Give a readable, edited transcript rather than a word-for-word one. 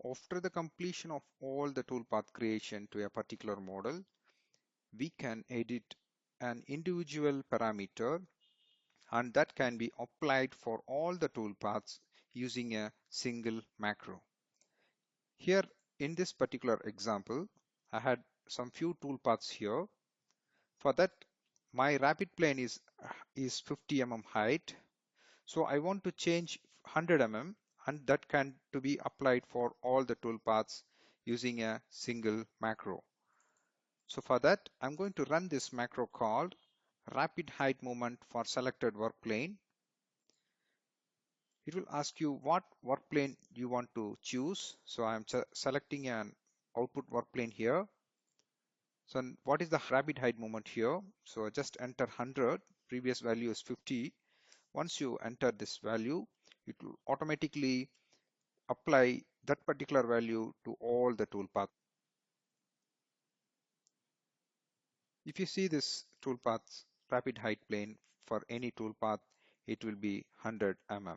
After the completion of all the toolpath creation to a particular model, we can edit an individual parameter, and that can be applied for all the toolpaths using a single macro. Here in this particular example, I had some few toolpaths here. For that, my rapid plane is 50 mm height. So I want to change 100 mm, and that can to be applied for all the toolpaths using a single macro. So for that, I'm going to run this macro called rapid height movement for selected work plane. It will ask you what work plane you want to choose. So I'm selecting an output work plane here. So what is the rapid height movement here? So just enter 100, previous value is 50. Once you enter this value, it will automatically apply that particular value to all the toolpaths. If you see this toolpath's rapid height plane for any toolpath, it will be 100 mm.